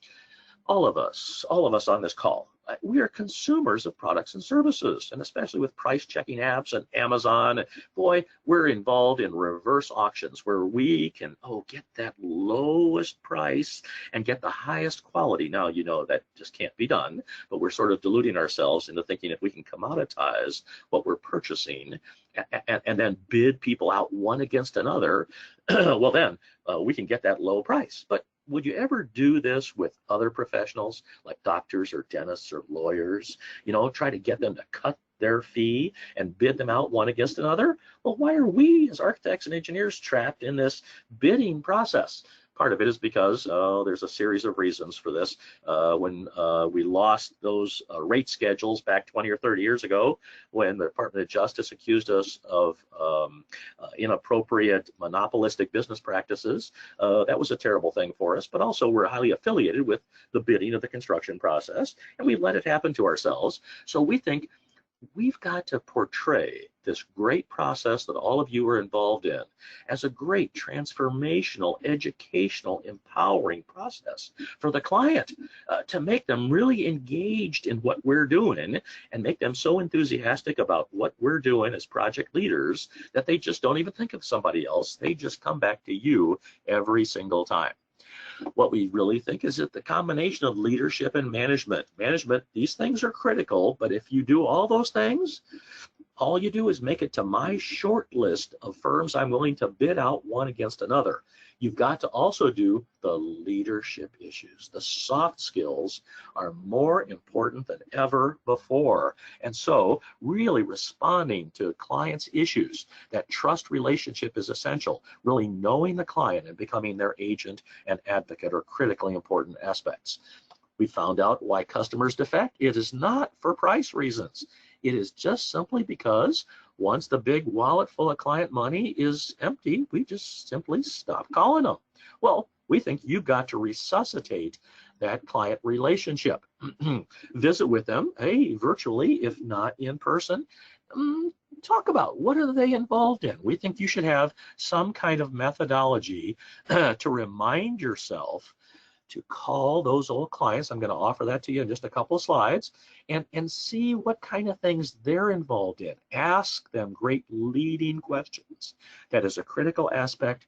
all of us on this call, we are consumers of products and services, and especially with price checking apps and Amazon, boy, we're involved in reverse auctions where we can, get that lowest price and get the highest quality. Now, you know that just can't be done, but we're sort of deluding ourselves into thinking if we can commoditize what we're purchasing and then bid people out one against another, well then, we can get that low price. But would you ever do this with other professionals like doctors or dentists or lawyers? You know, try to get them to cut their fee and bid them out one against another? Well, why are we as architects and engineers trapped in this bidding process? Part of it is because there's a series of reasons for this. When we lost those rate schedules back 20 or 30 years ago, when the Department of Justice accused us of inappropriate monopolistic business practices, that was a terrible thing for us. But also, we're highly affiliated with the bidding of the construction process, and we let it happen to ourselves. So we think we've got to portray this great process that all of you are involved in as a great transformational, educational, empowering process for the client, to make them really engaged in what we're doing and make them so enthusiastic about what we're doing as project leaders that they just don't even think of somebody else. They just come back to you every single time. What we really think is that the combination of leadership and management, these things are critical, but if you do all those things, all you do is make it to my short list of firms I'm willing to bid out one against another. You've got to also do the leadership issues. The soft skills are more important than ever before. And so really responding to clients' issues, that trust relationship is essential. Really knowing the client and becoming their agent and advocate are critically important aspects. We found out why customers defect. It is not for price reasons. It is just simply because once the big wallet full of client money is empty, we just simply stop calling them. Well, we think you've got to resuscitate that client relationship. Visit with them, hey, virtually, if not in person. Talk about what are they involved in. We think you should have some kind of methodology to remind yourself to call those old clients. I'm going to offer that to you in just a couple of slides, and see what kind of things they're involved in. Ask them great leading questions. That is a critical aspect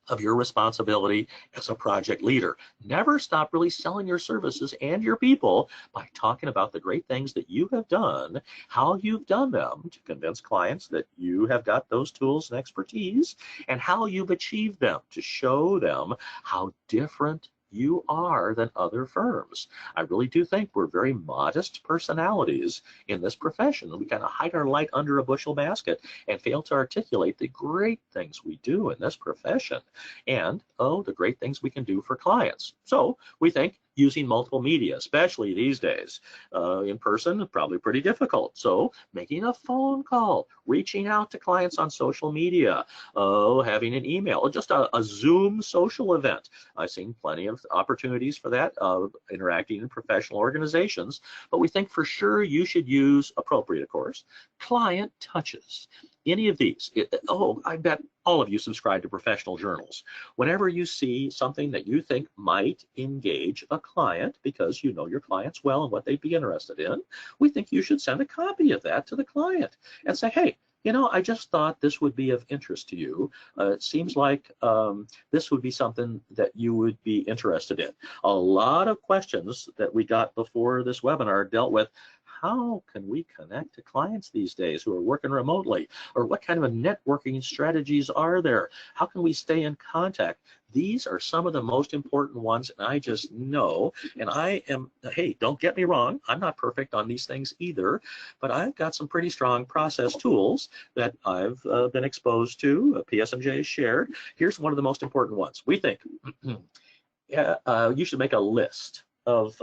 of your responsibility as a project leader. Never stop really selling your services and your people by talking about the great things that you have done, how you've done them to convince clients that you have got those tools and expertise, and how you've achieved them to show them how different you are than other firms. I really do think we're very modest personalities in this profession. We kind of hide our light under a bushel basket and fail to articulate the great things we do in this profession and, oh, the great things we can do for clients. So we think using multiple media, especially these days, in person is probably pretty difficult. So making a phone call, reaching out to clients on social media, having an email, or just a Zoom social event. I've seen plenty of opportunities for that, interacting in professional organizations, but we think for sure you should use, appropriate of course, client touches. Any of these, I bet all of you subscribe to professional journals. Whenever you see something that you think might engage a client, because you know your clients well and what they'd be interested in, we think you should send a copy of that to the client and say, hey, you know, I just thought this would be of interest to you. It seems like this would be something that you would be interested in. A lot of questions that we got before this webinar dealt with how can we connect to clients these days who are working remotely? Or what kind of networking strategies are there? How can we stay in contact? These are some of the most important ones, and I just know, and I am, hey, don't get me wrong, I'm not perfect on these things either, but I've got some pretty strong process tools that I've been exposed to, PSMJ has shared. Here's one of the most important ones. We think you should make a list of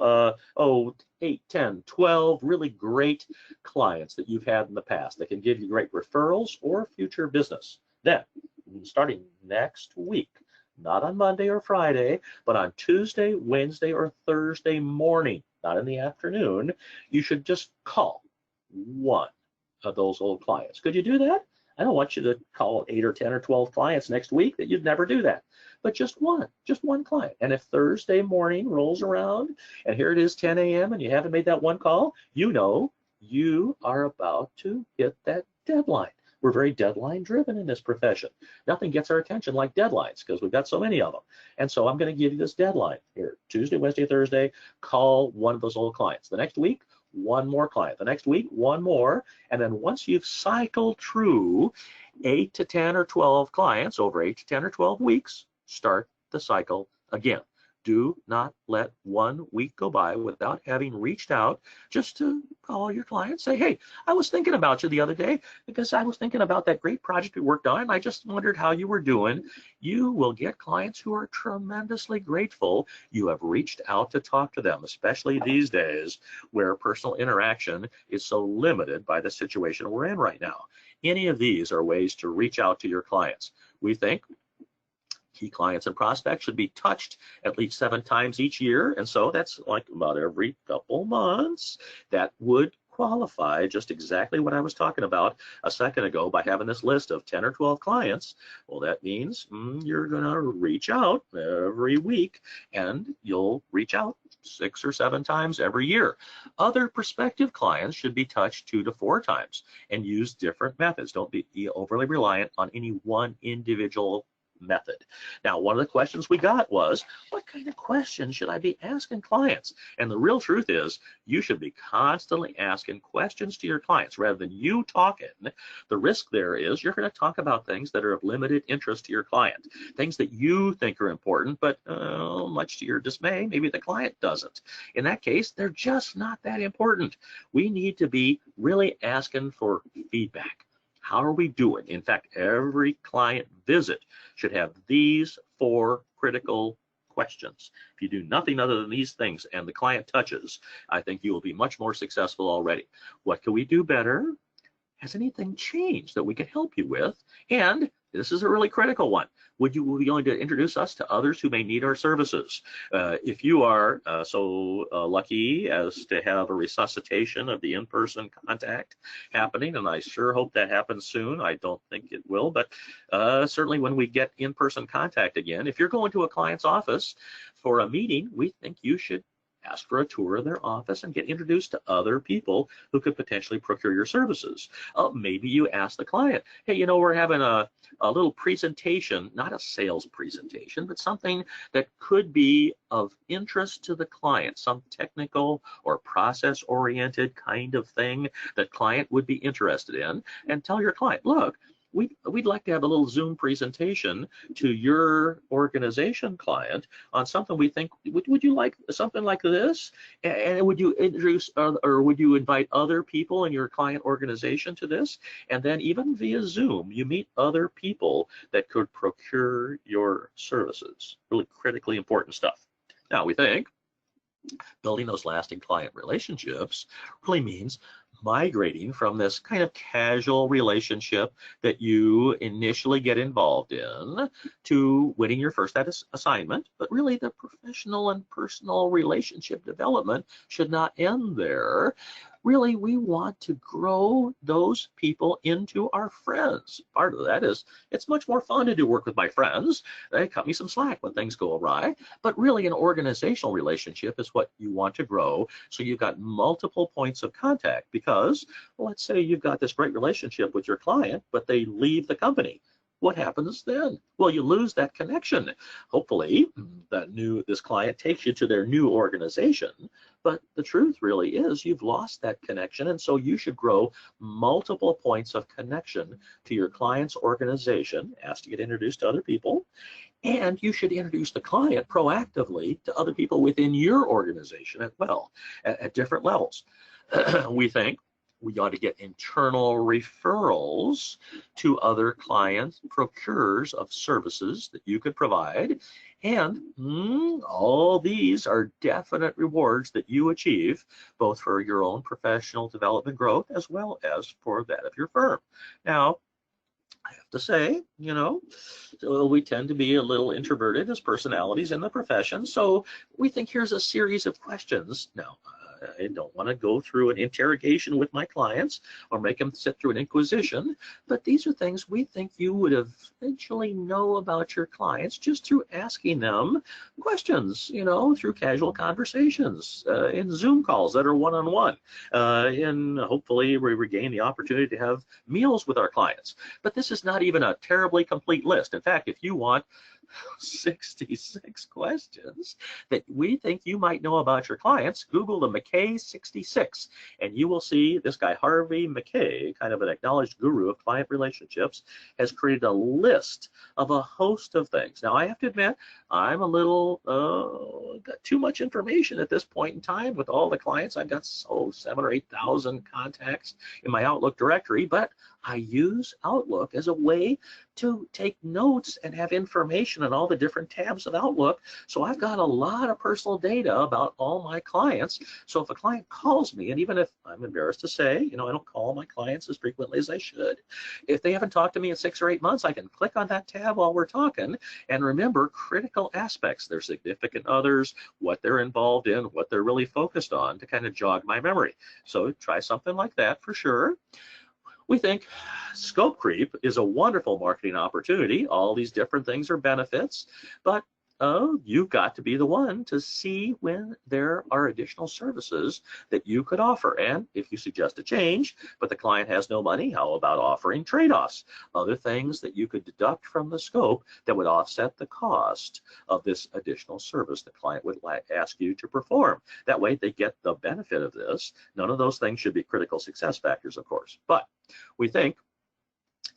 8, 10, 12 really great clients that you've had in the past that can give you great referrals or future business. Then, starting next week, not on Monday or Friday, but on Tuesday, Wednesday, or Thursday morning, not in the afternoon, you should just call one of those old clients. Could you do that? I don't want you to call 8 or 10 or 12 clients next week that you'd never do that, but just one client. And if Thursday morning rolls around and here it is 10 a.m. and you haven't made that one call, you know you are about to hit that deadline. We're very deadline driven in this profession. Nothing gets our attention like deadlines because we've got so many of them. And so I'm going to give you this deadline here, Tuesday, Wednesday, Thursday, call one of those old clients. The next week, one more client. The next week, one more. And then once you've cycled through 8 to 10 or 12 clients over 8 to 10 or 12 weeks, start the cycle again. Do not let 1 week go by without having reached out just to call your client, say, hey, I was thinking about you the other day because I was thinking about that great project we worked on. I just wondered how you were doing. You will get clients who are tremendously grateful you have reached out to talk to them, especially these days where personal interaction is so limited by the situation we're in right now. Any of these are ways to reach out to your clients. We think key clients and prospects should be touched at least 7 times each year, and so that's like about every couple months. That would qualify just exactly what I was talking about a second ago by having this list of 10 or 12 clients, well, that means you're going to reach out every week, and you'll reach out 6 or 7 times every year. Other prospective clients should be touched 2 to 4 times and use different methods. Don't be overly reliant on any one individual method. Now, one of the questions we got was, what kind of questions should I be asking clients? And the real truth is, you should be constantly asking questions to your clients rather than you talking. The risk there is you're going to talk about things that are of limited interest to your client, things that you think are important, but much to your dismay, maybe the client doesn't. In that case, they're just not that important. We need to be really asking for feedback. How are we doing? In fact, every client visit should have these 4 critical questions. If you do nothing other than these things and the client touches, I think you will be much more successful already. What can we do better? Has anything changed that we can help you with? And this is a really critical one. Would you be willing to introduce us to others who may need our services? If you are so lucky as to have a resuscitation of the in-person contact happening, and I sure hope that happens soon. I don't think it will, but certainly when we get in-person contact again, if you're going to a client's office for a meeting, we think you should ask for a tour of their office and get introduced to other people who could potentially procure your services. Maybe you ask the client, hey, you know, we're having a little presentation, not a sales presentation, but something that could be of interest to the client, some technical or process-oriented kind of thing that client would be interested in, and tell your client, look, we'd like to have a little Zoom presentation to your organization client on something we think, would you like something like this? And would you introduce or would you invite other people in your client organization to this? And then even via Zoom, you meet other people that could procure your services. Really critically important stuff. Now, we think building those lasting client relationships really means migrating from this kind of casual relationship that you initially get involved in to winning your first assignment. But really, the professional and personal relationship development should not end there. Really, we want to grow those people into our friends. Part of that is it's much more fun to do work with my friends. They cut me some slack when things go awry. But really, an organizational relationship is what you want to grow. So you've got multiple points of contact because, well, let's say you've got this great relationship with your client, but they leave the company. What happens then? Well, you lose that connection. Hopefully, this client takes you to their new organization, but the truth really is you've lost that connection, and so you should grow multiple points of connection to your client's organization, ask to get introduced to other people, and you should introduce the client proactively to other people within your organization as well, at different levels. We think we ought to get internal referrals to other clients, procurers of services that you could provide. And all these are definite rewards that you achieve, both for your own professional development growth as well as for that of your firm. Now, I have to say, you know, we tend to be a little introverted as personalities in the profession. So we think here's a series of questions. Now, I don't want to go through an interrogation with my clients or make them sit through an inquisition, but these are things we think you would eventually know about your clients just through asking them questions, you know, through casual conversations, in Zoom calls that are one-on-one, and hopefully we regain the opportunity to have meals with our clients. But this is not even a terribly complete list. In fact, if you want 66 questions that we think you might know about your clients, Google the McKay 66, and you will see this guy Harvey McKay, kind of an acknowledged guru of client relationships, has created a list of a host of things. Now, I have to admit, I'm a little got too much information at this point in time with all the clients. I've got 7,000 or 8,000 contacts in my Outlook directory, but I use Outlook as a way to take notes and have information on all the different tabs of Outlook. So I've got a lot of personal data about all my clients. So if a client calls me, and even if I'm embarrassed to say, I don't call my clients as frequently as I should, if they haven't talked to me in 6 or 8 months, I can click on that tab while we're talking and remember critical aspects, their significant others, what they're involved in, what they're really focused on to kind of jog my memory. So try something like that for sure. We think scope creep is a wonderful marketing opportunity. All these different things are benefits, but you've got to be the one to see when there are additional services that you could offer. And if you suggest a change, but the client has no money, how about offering trade-offs? Other things that you could deduct from the scope that would offset the cost of this additional service the client would ask you to perform. That way they get the benefit of this. None of those things should be critical success factors, of course, but we think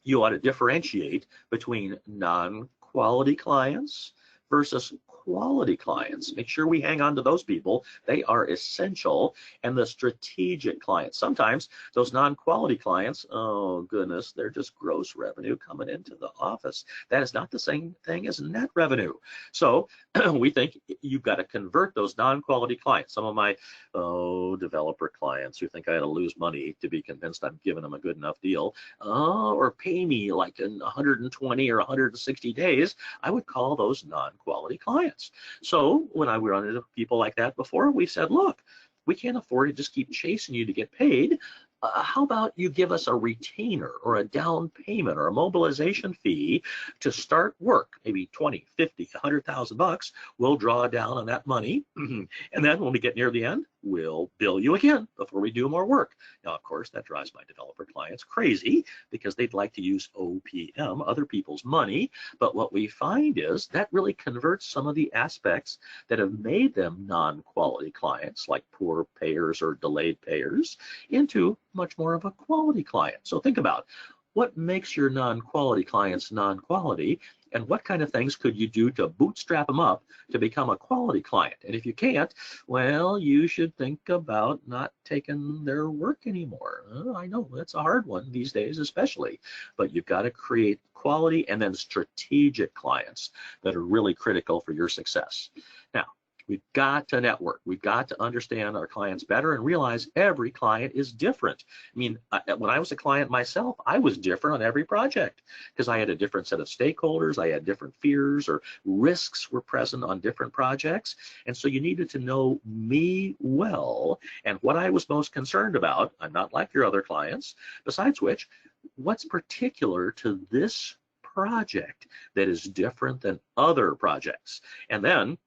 you ought to differentiate between non-quality clients versus quality clients. Make sure we hang on to those people. They are essential. And the strategic clients. Sometimes those non-quality clients, oh goodness, they're just gross revenue coming into the office. That is not the same thing as net revenue. So we think you've got to convert those non-quality clients. Some of my developer clients who think I ought to lose money to be convinced I'm giving them a good enough deal, or pay me like in 120 or 160 days, I would call those non-quality clients. So when I run into people like that before, we said, look, we can't afford to just keep chasing you to get paid. How about you give us a retainer or a down payment or a mobilization fee to start work, maybe 20, 50, 100,000 bucks. We'll draw down on that money. And then when we get near the end, we'll bill you again before we do more work. Now, of course, that drives my developer clients crazy because they'd like to use OPM, other people's money. But what we find is that really converts some of the aspects that have made them non-quality clients, like poor payers or delayed payers, into much more of a quality client. So think about what makes your non-quality clients non-quality, and what kind of things could you do to bootstrap them up to become a quality client? And if you can't, well, you should think about not taking their work anymore. I know that's a hard one these days, especially, but you've got to create quality and then strategic clients that are really critical for your success. Now, we've got to network. We've got to understand our clients better and realize every client is different. I mean, when I was a client myself, I was different on every project because I had a different set of stakeholders. I had different fears or risks were present on different projects. And so you needed to know me well and what I was most concerned about. I'm not like your other clients. Besides which, what's particular to this project that is different than other projects? And then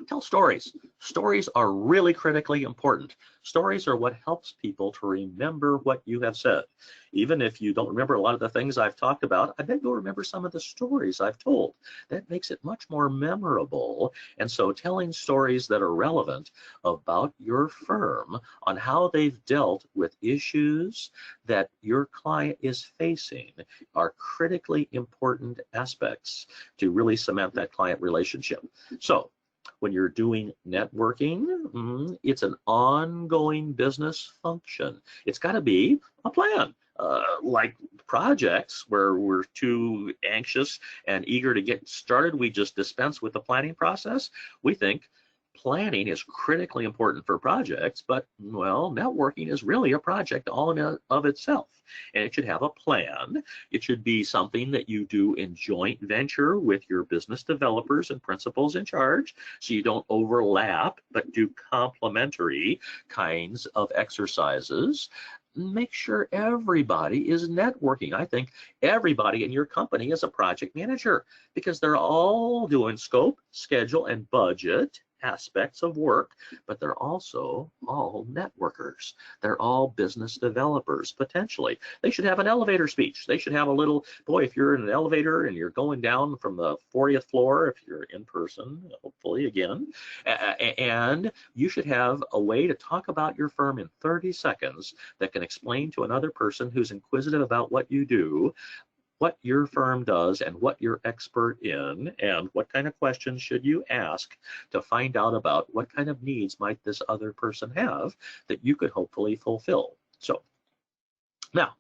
tell stories. Stories are really critically important. Stories are what helps people to remember what you have said. Even if you don't remember a lot of the things I've talked about, I bet you'll remember some of the stories I've told. That makes it much more memorable. And so telling stories that are relevant about your firm on how they've dealt with issues that your client is facing are critically important aspects to really cement that client relationship. So when you're doing networking, it's an ongoing business function. It's got to be a plan. Like projects where we're too anxious and eager to get started, we just dispense with the planning process. We think planning is critically important for projects, but, well, networking is really a project all in of itself. And it should have a plan. It should be something that you do in joint venture with your business developers and principals in charge, so you don't overlap, but do complementary kinds of exercises. Make sure everybody is networking. I think everybody in your company is a project manager because they're all doing scope, schedule, and budget aspects of work, but they're also all networkers. They're all business developers, potentially. They should have an elevator speech. They should have a little, boy, if you're in an elevator and you're going down from the 40th floor, if you're in person, hopefully again, and you should have a way to talk about your firm in 30 seconds that can explain to another person who's inquisitive about what you do, what your firm does and what you're expert in, and what kind of questions should you ask to find out about what kind of needs might this other person have that you could hopefully fulfill. So now,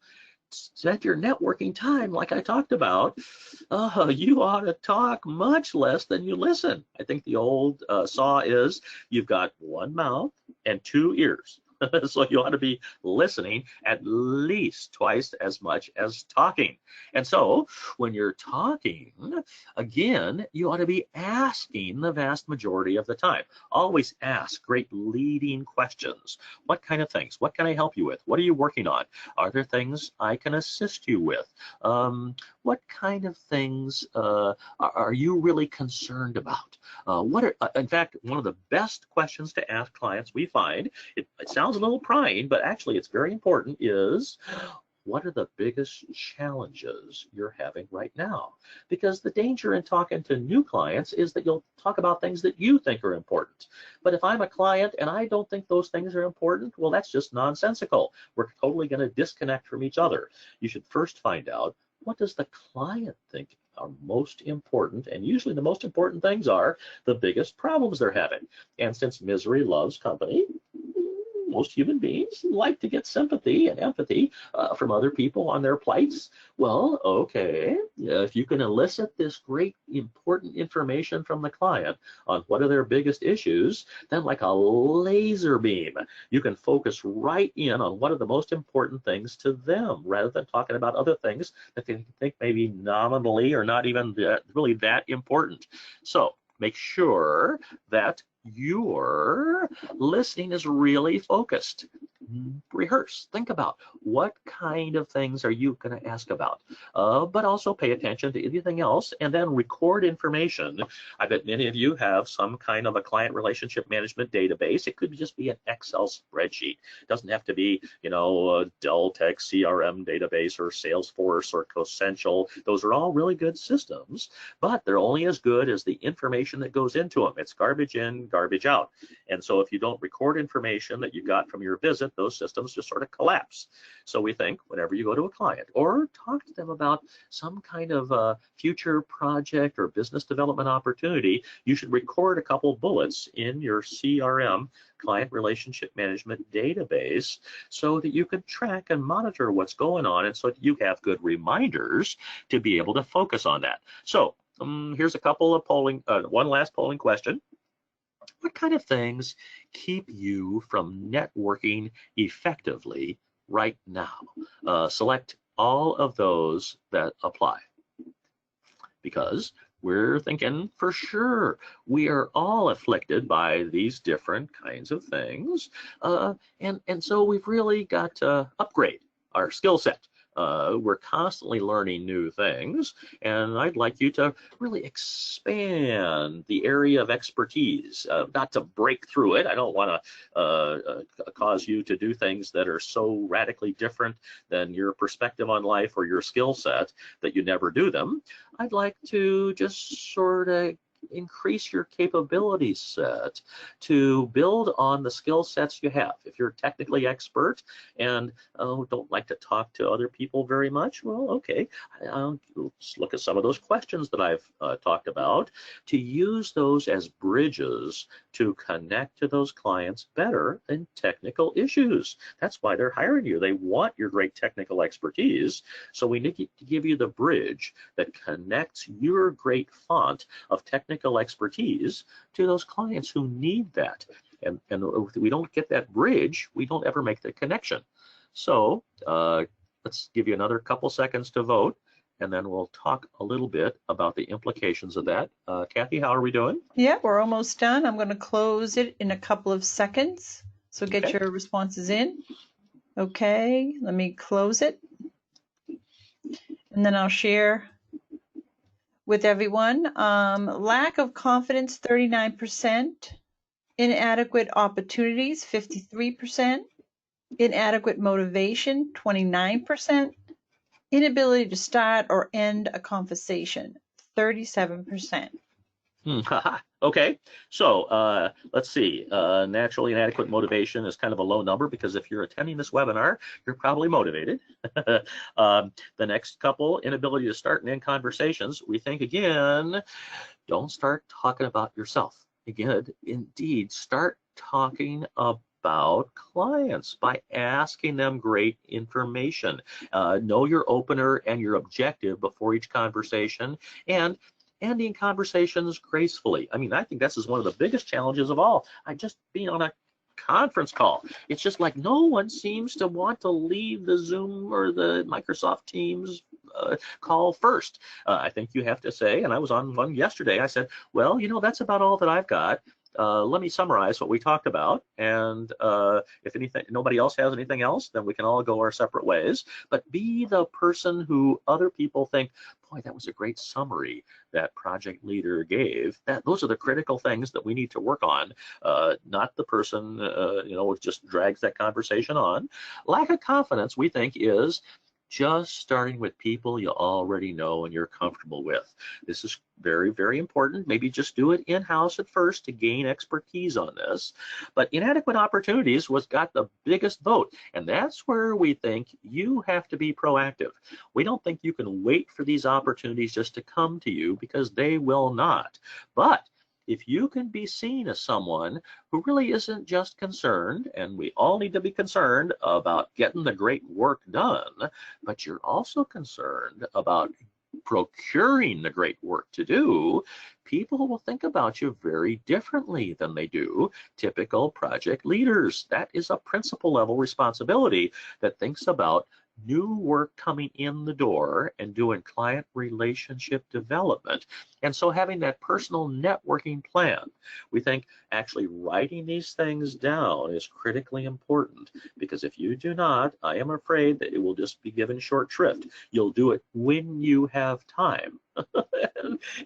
set your networking time like I talked about, you ought to talk much less than you listen. I think the old saw is you've got one mouth and two ears. So you ought to be listening at least twice as much as talking. And so when you're talking, again, you ought to be asking the vast majority of the time. Always ask great leading questions. What kind of things? What can I help you with? What are you working on? Are there things I can assist you with? What kind of things are you really concerned about? In fact, one of the best questions to ask clients we find, it sounds a little prying, but actually it's very important, is what are the biggest challenges you're having right now? Because the danger in talking to new clients is that you'll talk about things that you think are important. But if I'm a client and I don't think those things are important, well, that's just nonsensical. We're totally going to disconnect from each other. You should first find out, what does the client think are most important? And usually the most important things are the biggest problems they're having. And since misery loves company, most human beings like to get sympathy and empathy from other people on their plights. Well, okay, if you can elicit this great important information from the client on what are their biggest issues, then like a laser beam, you can focus right in on what are the most important things to them, rather than talking about other things that they think maybe nominally or not even really that important. So make sure that your listening is really focused. Rehearse, think about what kind of things are you going to ask about, but also pay attention to anything else, and then record information. I bet many of you have some kind of a client relationship management database. It could just be an Excel spreadsheet. It doesn't have to be, a Deltek CRM database or Salesforce or Cosential. Those are all really good systems, but they're only as good as the information that goes into them. It's garbage in, garbage out. And so if you don't record information that you got from your visit, those systems just sort of collapse. So we think whenever you go to a client or talk to them about some kind of future project or business development opportunity, you should record a couple bullets in your CRM, client relationship management database, so that you can track and monitor what's going on, and so that you have good reminders to be able to focus on that. So here's a couple of one last polling question. What kind of things keep you from networking effectively right now? Select all of those that apply, because we're thinking for sure we are all afflicted by these different kinds of things, and so we've really got to upgrade our skill set. We're constantly learning new things, and I'd like you to really expand the area of expertise, not to break through it. I don't want to cause you to do things that are so radically different than your perspective on life or your skill set that you never do them. I'd like to just sort of increase your capability set to build on the skill sets you have. If you're technically expert and don't like to talk to other people very much, well, okay, let's look at some of those questions that I've talked about, to use those as bridges to connect to those clients better than technical issues. That's why they're hiring you. They want your great technical expertise. So we need to give you the bridge that connects your great font of technical expertise to those clients who need that. And if we don't get that bridge, we don't ever make the connection. So let's give you another couple seconds to vote, and then we'll talk a little bit about the implications of that. Kathy, how are we doing? Yeah, we're almost done. I'm going to close it in a couple of seconds. So get your responses in. Okay, let me close it. And then I'll share with everyone. Lack of confidence, 39%. Inadequate opportunities, 53%. Inadequate motivation, 29%. Inability to start or end a conversation, 37%. Okay, so let's see. Naturally inadequate motivation is kind of a low number, because if you're attending this webinar, you're probably motivated. The next couple, inability to start and end conversations, we think again, don't start talking about yourself. Again, indeed, start talking about about clients by asking them great information. Know your opener and your objective before each conversation, and ending conversations gracefully. I mean, I think this is one of the biggest challenges of all. I just being on a conference call. It's just like no one seems to want to leave the Zoom or the Microsoft Teams call first. I think you have to say, and I was on one yesterday, I said, well, you know, that's about all that I've got. Let me summarize what we talked about, and if anything, nobody else has anything else, then we can all go our separate ways. But be the person who other people think, boy, that was a great summary that project leader gave. Those are the critical things that we need to work on, not the person you know, just drags that conversation on. Lack of confidence, we think, is just starting with people you already know and you're comfortable with. This is very, very important. Maybe just do it in-house at first to gain expertise on this. But inadequate opportunities was got the biggest vote, and that's where we think you have to be proactive. We don't think you can wait for these opportunities just to come to you, because they will not. But if you can be seen as someone who really isn't just concerned, and we all need to be concerned about getting the great work done, but you're also concerned about procuring the great work to do, people will think about you very differently than they do typical project leaders. That is a principal level responsibility that thinks about new work coming in the door and doing client relationship development. And so having that personal networking plan, we think actually writing these things down is critically important, because if you do not, I am afraid that it will just be given short shrift. You'll do it when you have time.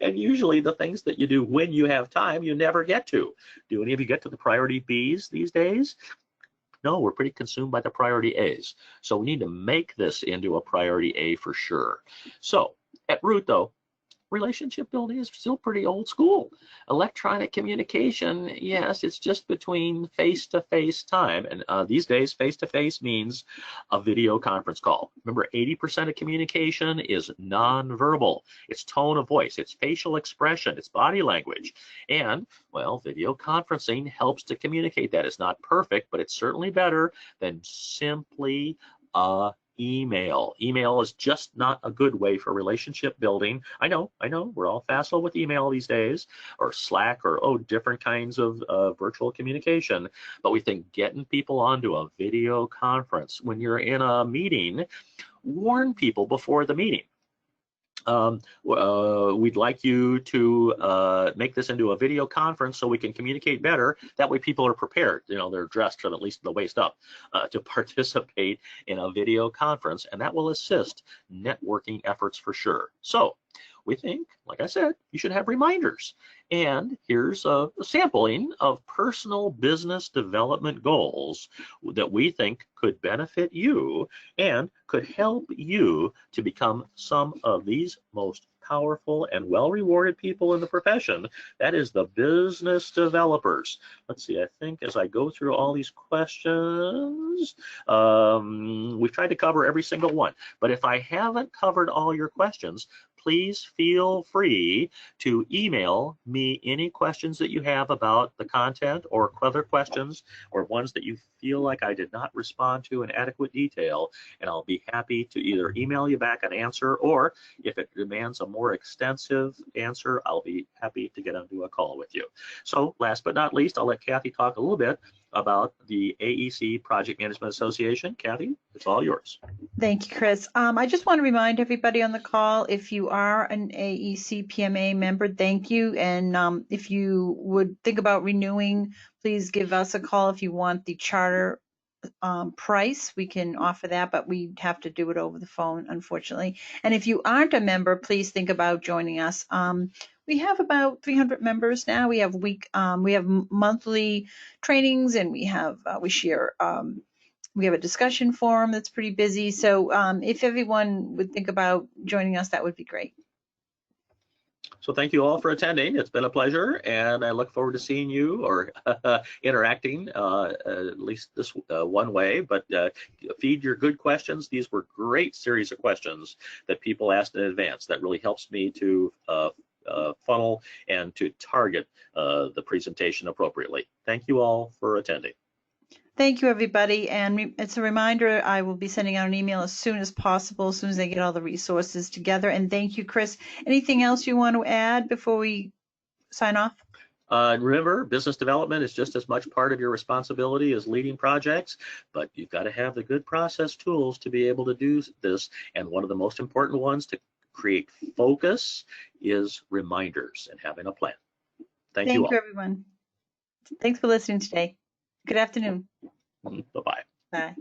And usually the things that you do when you have time, you never get to. Do any of you get to the priority Bs these days? No, we're pretty consumed by the priority A's. So we need to make this into a priority A for sure. So at root though, relationship building is still pretty old school. Electronic communication, yes, it's just between face-to-face time. And these days, face-to-face means a video conference call. Remember, 80% of communication is nonverbal. It's tone of voice, it's facial expression, it's body language. And, well, video conferencing helps to communicate that. It's not perfect, but it's certainly better than simply email. Email is just not a good way for relationship building. I know, we're all facile with email these days, or Slack, or different kinds of virtual communication, but we think getting people onto a video conference when you're in a meeting, warn people before the meeting. We'd like you to make this into a video conference so we can communicate better. That way people are prepared. You know, they're dressed from at least the waist up to participate in a video conference, and that will assist networking efforts for sure. So we think, like I said, you should have reminders. And here's a sampling of personal business development goals that we think could benefit you and could help you to become some of these most powerful and well-rewarded people in the profession. That is the business developers. Let's see, I think as I go through all these questions, we've tried to cover every single one. But if I haven't covered all your questions, please feel free to email me any questions that you have about the content, or other questions, or ones that you feel like I did not respond to in adequate detail, and I'll be happy to either email you back an answer, or if it demands a more extensive answer, I'll be happy to get onto a call with you. So last but not least, I'll let Kathy talk a little bit about the AEC Project Management Association. Kathy, it's all yours. Thank you, Chris. I just want to remind everybody on the call, if you are an AECPMA member, thank you. And if you would think about renewing, please give us a call if you want the charter price. We can offer that, but we have to do it over the phone, unfortunately. And if you aren't a member, please think about joining us. We have about 300 members now. We have monthly trainings, and we have we have a discussion forum that's pretty busy. So if everyone would think about joining us, that would be great. So thank you all for attending. It's been a pleasure, and I look forward to seeing you, or interacting at least this one way. But feed your good questions. These were great series of questions that people asked in advance. That really helps me to funnel and to target the presentation appropriately. Thank you all for attending. Thank you, everybody. And it's a reminder, I will be sending out an email as soon as possible, as soon as I get all the resources together. And thank you, Chris. Anything else you want to add before we sign off? Remember, business development is just as much part of your responsibility as leading projects, but you've got to have the good process tools to be able to do this. And one of the most important ones to create focus is reminders and having a plan. Thank you all. Everyone. Thanks for listening today. Good afternoon. Bye-bye. Bye.